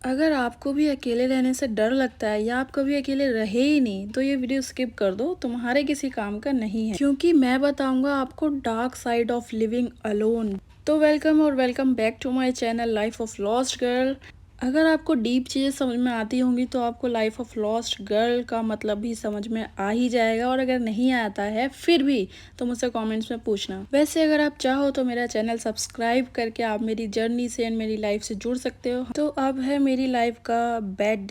अगर आपको भी अकेले रहने से डर लगता है या आप कभी अकेले रहे ही नहीं तो ये वीडियो स्किप कर दो, तुम्हारे किसी काम का नहीं है क्योंकि मैं बताऊंगा आपको dark side of living alone. तो वेलकम और welcome back to my channel life of lost girl. अगर आपको डीप चीज़ें समझ में आती होंगी तो आपको लाइफ ऑफ लॉस्ट गर्ल का मतलब भी समझ में आ ही जाएगा, और अगर नहीं आता है फिर भी तो मुझसे कमेंट्स में पूछना। वैसे अगर आप चाहो तो मेरा चैनल सब्सक्राइब करके आप मेरी जर्नी से एंड मेरी लाइफ से जुड़ सकते हो। तो अब है मेरी लाइफ का bad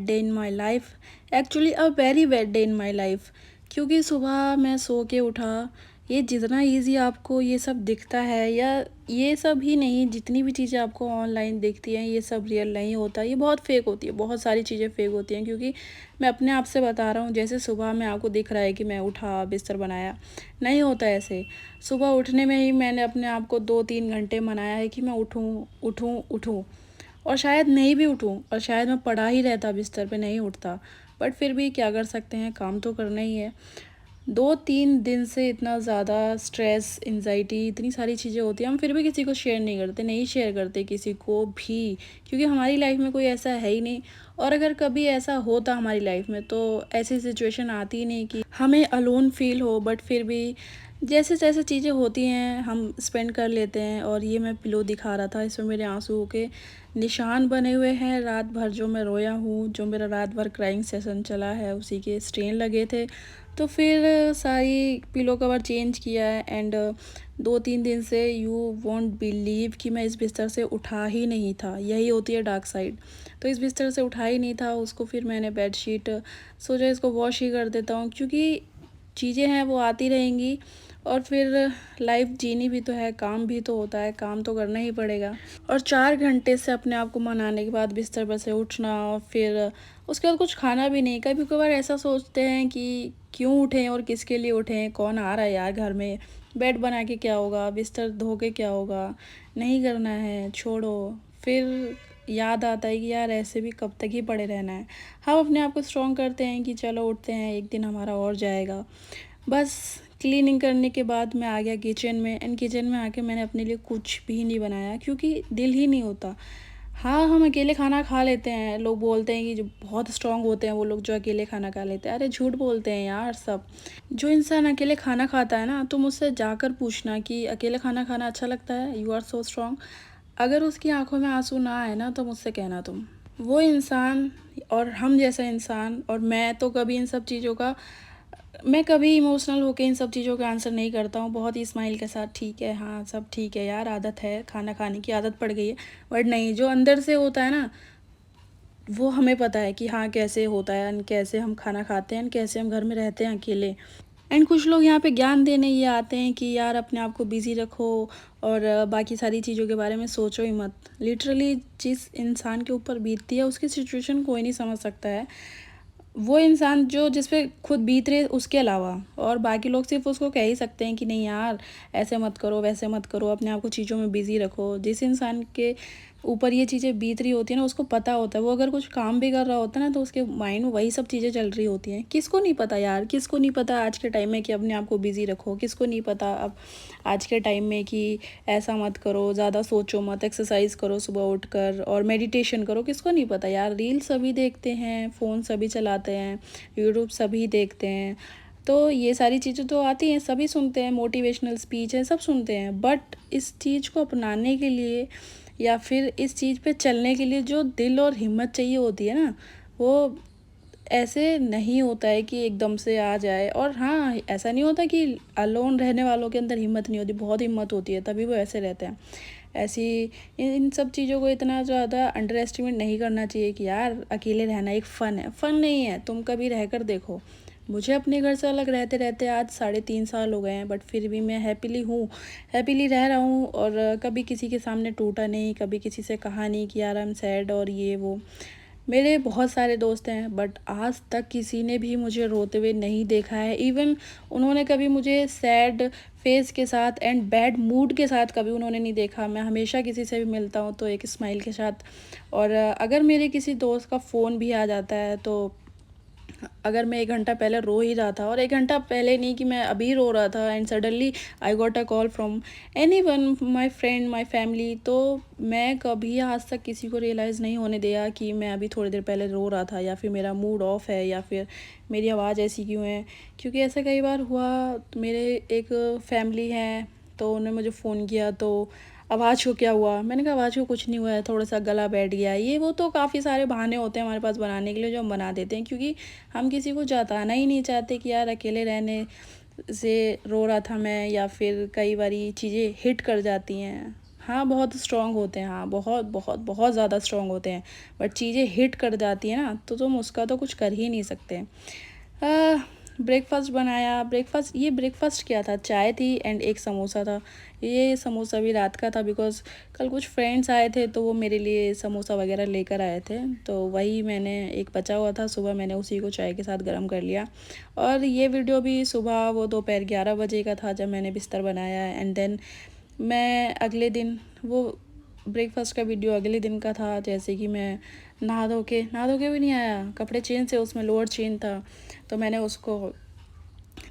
day in my life, actually a very bad day in my life. क्योंकि सुबह मैं सो के उठा, ये जितना इजी आपको ये सब दिखता है, या ये सब ही नहीं, जितनी भी चीज़ें आपको ऑनलाइन दिखती हैं ये सब रियल नहीं होता, ये बहुत फेक होती है, बहुत सारी चीज़ें फेक होती हैं। क्योंकि मैं अपने आप से बता रहा हूँ, जैसे सुबह में आपको दिख रहा है कि मैं उठा बिस्तर बनाया, नहीं होता ऐसे। सुबह उठने में ही मैंने अपने आप को 2-3 घंटे मनाया है कि मैं उठूँ उठूँ उठूँ, और शायद नहीं भी उठूँ, और शायद मैं पड़ा ही रहता बिस्तर पे, नहीं उठता। बट फिर भी क्या कर सकते हैं, काम तो करना ही है। 2-3 दिन से इतना ज़्यादा स्ट्रेस, एंजाइटी, इतनी सारी चीज़ें होती हैं, हम फिर भी किसी को शेयर नहीं करते, नहीं शेयर करते किसी को भी, क्योंकि हमारी लाइफ में कोई ऐसा है ही नहीं। और अगर कभी ऐसा होता हमारी लाइफ में तो ऐसी सिचुएशन आती ही नहीं कि हमें अलोन फील हो। बट फिर भी जैसे जैसे चीज़ें होती हैं हम स्पेंड कर लेते हैं। और ये मैं पिलो दिखा रहा था, इसमें मेरे आंसुओं के निशान बने हुए हैं, रात भर जो मैं रोया हूँ, जो मेरा रात भर क्राइंग सेशन चला है उसी के स्ट्रेन लगे थे। तो फिर सारी पिलो कवर चेंज किया है, एंड 2-3 दिन से यू वॉन्ट बिलीव कि मैं इस बिस्तर से उठा ही नहीं था। यही होती है डार्क साइड। तो इस बिस्तर से उठा ही नहीं था उसको। फिर मैंने बेडशीट सोचा इसको वॉश ही कर देता हूँ, क्योंकि चीज़ें हैं वो आती रहेंगी, और फिर लाइफ जीनी भी तो है, काम भी तो होता है, काम तो करना ही पड़ेगा। और 4 घंटे से अपने आप को मनाने के बाद बिस्तर पर से उठना, और फिर उसके बाद कुछ खाना भी नहीं। कभी कभार ऐसा सोचते हैं कि क्यों उठें और किसके लिए उठें, कौन आ रहा है यार घर में, बेड बना के क्या होगा, बिस्तर धो के क्या होगा, नहीं करना है, छोड़ो। फिर याद आता है कि यार ऐसे भी कब तक ही पड़े रहना है। हम अपने आप को स्ट्रॉन्ग करते हैं कि चलो उठते हैं, एक दिन हमारा और जाएगा। बस क्लीनिंग करने के बाद मैं आ गया किचन में, एंड किचन में आके मैंने अपने लिए कुछ भी नहीं बनाया, क्योंकि दिल ही नहीं होता। हाँ, हम अकेले खाना खा लेते हैं, लोग बोलते हैं कि जो बहुत स्ट्रांग होते हैं वो लोग जो अकेले खाना खा लेते हैं, अरे झूठ बोलते हैं यार सब। जो इंसान अकेले खाना खाता है ना, तुम उससे जाकर पूछना कि अकेले खाना खाना अच्छा लगता है, यू आर सो स्ट्रांग। अगर उसकी आंखों में आंसू ना आए ना तो मुझसे कहना तुम। वो इंसान और हम जैसा इंसान, और मैं तो कभी इन सब चीज़ों का, मैं कभी इमोशनल होके इन सब चीज़ों का आंसर नहीं करता हूँ, बहुत ही स्माइल के साथ, ठीक है, हाँ सब ठीक है यार, आदत है, खाना खाने की आदत पड़ गई है। बट नहीं, जो अंदर से होता है ना, वो हमें पता है कि हाँ कैसे होता है, एंड कैसे हम खाना खाते हैं, एंड कैसे हम घर में रहते हैं अकेले। एंड कुछ लोग यहाँ पे ज्ञान देने ये आते हैं कि यार अपने आप को बिज़ी रखो, और बाकी सारी चीज़ों के बारे में सोचो ही मत। लिटरली जिस इंसान के ऊपर बीतती है उसकी सिचुएशन कोई नहीं समझ सकता है। वो इंसान जो जिस पे खुद बीत रहे उसके अलावा, और बाकी लोग सिर्फ उसको कह ही सकते हैं कि नहीं यार ऐसे मत करो, वैसे मत करो, अपने आप को चीज़ों में बिज़ी रखो। जिस इंसान के ऊपर ये चीज़ें बीत रही होती है ना, उसको पता होता है, वो अगर कुछ काम भी कर रहा होता है ना तो उसके माइंड में वही सब चीज़ें चल रही होती हैं। किसको नहीं पता यार, किसको नहीं पता आज के टाइम में कि अपने आप को बिज़ी रखो, किसको नहीं पता अब आज के टाइम में कि ऐसा मत करो, ज़्यादा सोचो मत, एक्सरसाइज करो सुबह उठकर, और मेडिटेशन करो, किसको नहीं पता यार। रील सभी देखते हैं, फ़ोन सभी चलाते हैं, यूट्यूब सभी देखते हैं, तो ये सारी चीज़ें तो आती हैं, सभी सुनते हैं, मोटिवेशनल स्पीच है सब सुनते हैं। बट इस चीज़ को अपनाने के लिए या फिर इस चीज़ पे चलने के लिए जो दिल और हिम्मत चाहिए होती है ना, वो ऐसे नहीं होता है कि एकदम से आ जाए। और हाँ, ऐसा नहीं होता कि अलोन रहने वालों के अंदर हिम्मत नहीं होती, बहुत हिम्मत होती है, तभी वो ऐसे रहते हैं। ऐसी इन सब चीज़ों को इतना ज़्यादा अंडर एस्टिमेट नहीं करना चाहिए कि यार अकेले रहना एक फ़न है, फ़न नहीं है, तुम कभी रह कर देखो। मुझे अपने घर से अलग रहते रहते आज 3.5 साल हो गए हैं, बट फिर भी मैं हैप्पीली हूँ, हैप्पीली रह रहा हूँ, और कभी किसी के सामने टूटा नहीं, कभी किसी से कहा नहीं कि यार आई एम सैड और ये वो। मेरे बहुत सारे दोस्त हैं, बट आज तक किसी ने भी मुझे रोते हुए नहीं देखा है। इवन उन्होंने कभी मुझे सैड फेस के साथ एंड बैड मूड के साथ कभी उन्होंने नहीं देखा। मैं हमेशा किसी से भी मिलता हूँ तो एक स्माइल के साथ। और अगर मेरे किसी दोस्त का फ़ोन भी आ जाता है तो अगर मैं 1 घंटा पहले रो ही रहा था, और 1 घंटा पहले नहीं कि मैं अभी रो रहा था, and suddenly I got a call from anyone, my friend, my family, तो मैं कभी आज तक किसी को रियलाइज़ नहीं होने दिया कि मैं अभी थोड़ी देर पहले रो रहा था, या फिर मेरा मूड ऑफ है, या फिर मेरी आवाज़ ऐसी क्यों है। क्योंकि ऐसा कई बार हुआ, मेरे एक फैमिली है, तो उन्होंने मुझे फ़ोन किया, तो आवाज़ को क्या हुआ? मैंने कहा आवाज़ को कुछ नहीं हुआ है, थोड़ा-सा गला बैठ गया है, ये वो, तो काफ़ी सारे बहाने होते हैं हमारे पास बनाने के लिए, जो हम बना देते हैं, क्योंकि हम किसी को जताना ही नहीं चाहते कि यार अकेले रहने से रो रहा था मैं, या फिर कई बारी चीज़ें हिट कर जाती हैं। हाँ, बहुत स्ट्रॉन्ग होते हैं, हाँ, बहुत, बहुत, बहुत ज़्यादा स्ट्रॉन्ग होते हैं, बट चीज़ें हिट कर जाती हैं ना, तो तुम उसका तो कुछ कर ही नहीं सकते। ब्रेकफ़ास्ट बनाया, ब्रेकफ़ास्ट क्या था, चाय थी एंड एक समोसा था। ये समोसा भी रात का था, बिकॉज़ कल कुछ फ्रेंड्स आए थे, तो वो मेरे लिए समोसा वगैरह लेकर आए थे, तो वही मैंने एक बचा हुआ था, सुबह मैंने उसी को चाय के साथ गर्म कर लिया। और ये वीडियो भी सुबह वो दोपहर 11 बजे का था जब मैंने बिस्तर बनाया, एंड देन मैं अगले दिन वो ब्रेकफ़ास्ट का वीडियो अगले दिन का था, जैसे कि मैं नहा धो के भी नहीं आया, कपड़े चेंज थे, उसमें लोअर चेंज था, तो मैंने उसको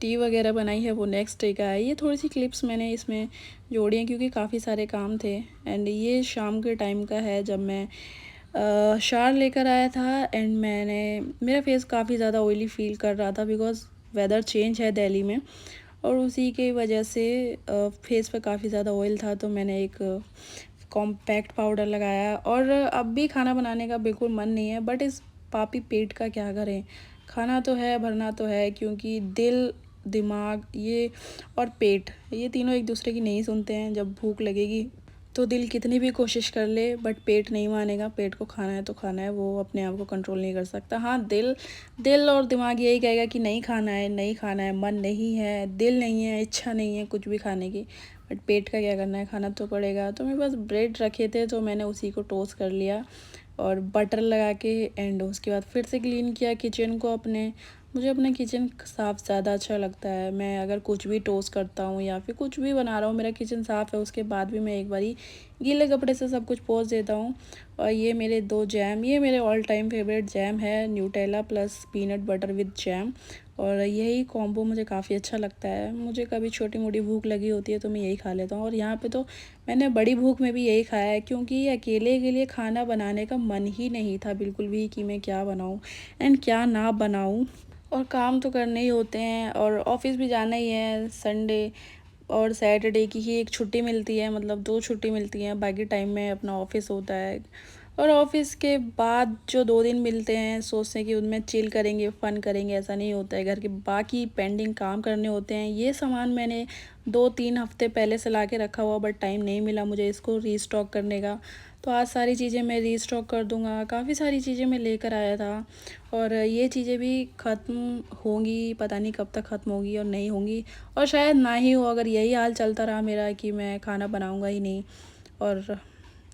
टी वगैरह बनाई है, वो नेक्स्ट डे का है। ये थोड़ी सी क्लिप्स मैंने इसमें जोड़ी हैं, क्योंकि काफ़ी सारे काम थे, एंड ये शाम के टाइम का है जब मैं शावर लेकर आया था, एंड मेरा फेस काफ़ी ज़्यादा ऑयली फील कर रहा था, बिकॉज़ वेदर चेंज है दिल्ली में, और उसी की वजह से फेस पे काफ़ी ज़्यादा ऑयल था, तो मैंने एक कॉम्पैक्ट पाउडर लगाया। और अब भी खाना बनाने का बिल्कुल मन नहीं है, बट इस पापी पेट का क्या करें, खाना तो है, भरना तो है, क्योंकि दिल, दिमाग, ये और पेट, ये तीनों एक दूसरे की नहीं सुनते हैं। जब भूख लगेगी तो दिल कितनी भी कोशिश कर ले, बट पेट नहीं मानेगा, पेट को खाना है तो खाना है, वो अपने आप को कंट्रोल नहीं कर सकता। हाँ, दिल दिल और दिमाग यही कहेगा कि नहीं खाना है, नहीं खाना है, मन नहीं है, दिल नहीं है, इच्छा नहीं है कुछ भी खाने की, बट पेट का क्या करना है, खाना तो पड़ेगा। तो मेरे पास ब्रेड रखे थे, तो मैंने उसी को टोस्ट कर लिया और बटर लगा के, एंड उसके बाद फिर से क्लीन किया किचन को अपने। मुझे अपना किचन साफ़ ज़्यादा अच्छा लगता है। मैं अगर कुछ भी टोस्ट करता हूँ या फिर कुछ भी बना रहा हूँ, मेरा किचन साफ़ है, उसके बाद भी मैं एक बारी गीले कपड़े से सब कुछ पोंछ देता हूँ। और ये मेरे 2 जैम, ये मेरे ऑल टाइम फेवरेट जैम है, Nutella plus peanut butter with jam, और यही कॉम्बो मुझे काफ़ी अच्छा लगता है। मुझे कभी छोटी-मोटी भूख लगी होती है तो मैं यही खा लेता हूँ, और यहाँ पे तो मैंने बड़ी भूख में भी यही खाया है, क्योंकि अकेले के लिए खाना बनाने का मन ही नहीं था बिल्कुल भी, कि मैं क्या बनाऊँ एंड क्या ना बनाऊँ। और काम तो करने ही होते हैं, और ऑफ़िस भी जाना ही है। संडे और सैटरडे की ही एक छुट्टी मिलती है, मतलब 2 छुट्टी मिलती हैं, बाकी टाइम में अपना ऑफ़िस होता है। और ऑफ़िस के बाद जो 2 दिन मिलते हैं, सोचते हैं कि उनमें चिल करेंगे, फ़न करेंगे, ऐसा नहीं होता है। घर के बाकी पेंडिंग काम करने होते हैं। ये सामान मैंने 2-3 हफ़्ते पहले से ला के रखा हुआ, बट टाइम नहीं मिला मुझे इसको रीस्टॉक करने का। तो आज सारी चीज़ें मैं रीस्टॉक कर दूँगा। काफ़ी सारी चीज़ें मैं लेकर आया था, और ये चीज़ें भी ख़त्म होंगी, पता नहीं कब तक ख़त्म होगी और नहीं होंगी, और शायद ना ही हो। अगर यही हाल चलता रहा मेरा कि मैं खाना बनाऊँगा ही नहीं, और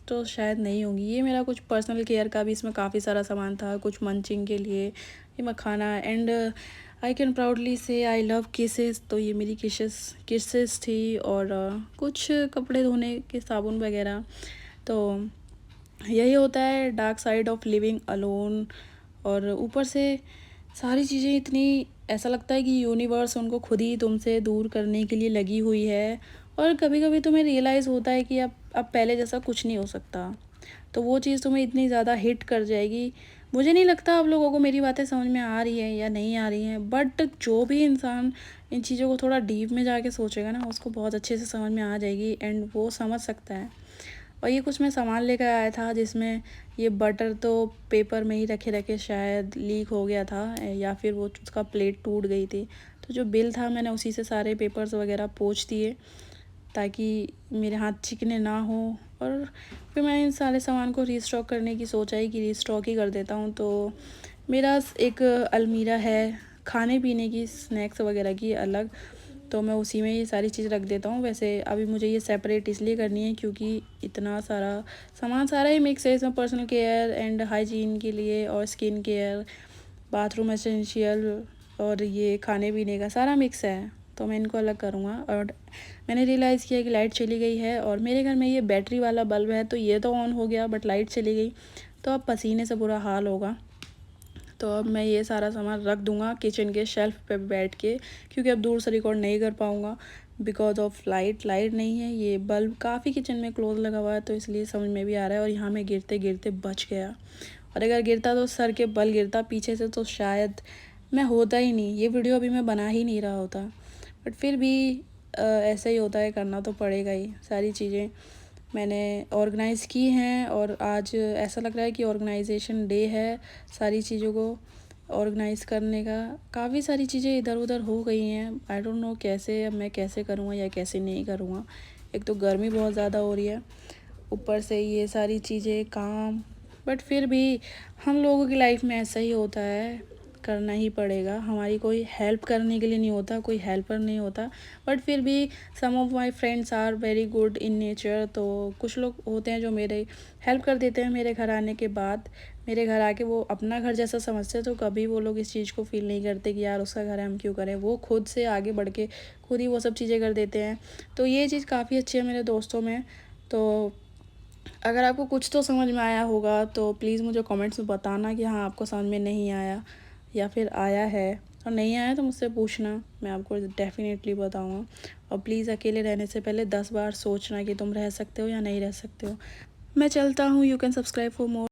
तो शायद नहीं होंगी। ये मेरा कुछ पर्सनल केयर का भी इसमें काफ़ी सारा सामान था, कुछ मंचिंग के लिए, ये makhana, and I can proudly say I love kisses, तो ये मेरी किसेस थी, और कुछ कपड़े धोने के साबुन वगैरह। तो यही होता है dark side of living alone. और ऊपर से सारी चीज़ें इतनी, ऐसा लगता है कि यूनिवर्स उनको खुद ही तुमसे दूर करने के लिए लगी हुई है। और कभी कभी तुम्हें रियलाइज़ होता है कि अब पहले जैसा कुछ नहीं हो सकता, तो वो चीज़ तुम्हें इतनी ज़्यादा हिट कर जाएगी। मुझे नहीं लगता आप लोगों को मेरी बातें समझ में आ रही हैं या नहीं आ रही हैं, बट जो भी इंसान इन चीज़ों को थोड़ा डीप में जाके सोचेगा ना, उसको बहुत अच्छे से समझ में आ जाएगी, एंड वो समझ सकता है। और ये कुछ मैं सामान लेकर आया था, जिसमें ये बटर तो पेपर में ही रखे रखे शायद लीक हो गया था, या फिर वो उसका प्लेट टूट गई थी। तो जो बिल था, मैंने उसी से सारे पेपर्स वगैरह पोंछ दिए, ताकि मेरे हाथ चिकने ना हो। और फिर मैं इन सारे सामान को रीस्टॉक करने की सोचा ही कि रीस्टॉक ही कर देता हूँ। तो मेरा एक अलमीरा है खाने पीने की, स्नैक्स वगैरह की अलग, तो मैं उसी में ये सारी चीज़ रख देता हूँ। वैसे अभी मुझे ये सेपरेट इसलिए करनी है क्योंकि इतना सारा सामान, सारा ही मिक्स है इसमें, पर्सनल केयर एंड हाइजीन के लिए, और स्किन केयर, बाथरूम एसेंशियल, और ये खाने पीने का सारा मिक्स है, तो मैं इनको अलग करूँगा। और मैंने रियलाइज़ किया कि लाइट चली गई है, और मेरे घर में ये बैटरी वाला बल्ब है, तो ये तो ऑन हो गया, बट लाइट चली गई, तो अब पसीने से बुरा हाल होगा। तो अब मैं ये सारा सामान रख दूँगा किचन के शेल्फ़ पे बैठ के, क्योंकि अब दूर से रिकॉर्ड नहीं कर पाऊँगा बिकॉज़ ऑफ लाइट नहीं है। ये बल्ब काफ़ी किचन में क्लोज़ लगा हुआ है, तो इसलिए समझ में भी आ रहा है। और यहाँ मैं गिरते-गिरते बच गया, और अगर गिरता तो सर के बल गिरता, पीछे से तो शायद मैं होता ही नहीं, ये वीडियो अभी मैं बना ही नहीं रहा होता। बट फिर भी ऐसा ही होता है, करना तो पड़ेगा ही। सारी चीज़ें मैंने ऑर्गेनाइज़ की हैं, और आज ऐसा लग रहा है कि ऑर्गेनाइजेशन डे है। सारी चीज़ों को ऑर्गेनाइज़ करने का, काफ़ी सारी चीज़ें इधर उधर हो गई हैं। आई डोंट नो कैसे, अब मैं कैसे करूँगा या कैसे नहीं करूँगा। एक तो गर्मी बहुत ज़्यादा हो रही है, ऊपर से ये सारी चीज़ें काम। बट फिर भी हम लोगों की लाइफ में ऐसा ही होता है, करना ही पड़ेगा। हमारी कोई हेल्प करने के लिए नहीं होता, कोई हेल्पर नहीं होता। बट फिर भी some of my friends are very good in nature, तो कुछ लोग होते हैं जो मेरे हेल्प कर देते हैं मेरे घर आने के बाद। मेरे घर आके वो अपना घर जैसा समझते हैं, तो कभी वो लोग इस चीज़ को फ़ील नहीं करते कि यार उसका घर है हम क्यों करें। वो खुद से आगे बढ़ के खुद ही वो सब चीज़ें कर देते हैं। तो ये चीज़ काफ़ी अच्छी है मेरे दोस्तों में। तो अगर आपको कुछ तो समझ में आया होगा तो प्लीज़ मुझे कमेंट्स में बताना कि हाँ आपको समझ में नहीं आया या फिर आया है। और नहीं आया तो मुझसे पूछना, मैं आपको डेफ़िनेटली बताऊँगा। और प्लीज़ अकेले रहने से पहले 10 बार सोचना कि तुम रह सकते हो या नहीं रह सकते हो। मैं चलता हूँ, you can subscribe for more.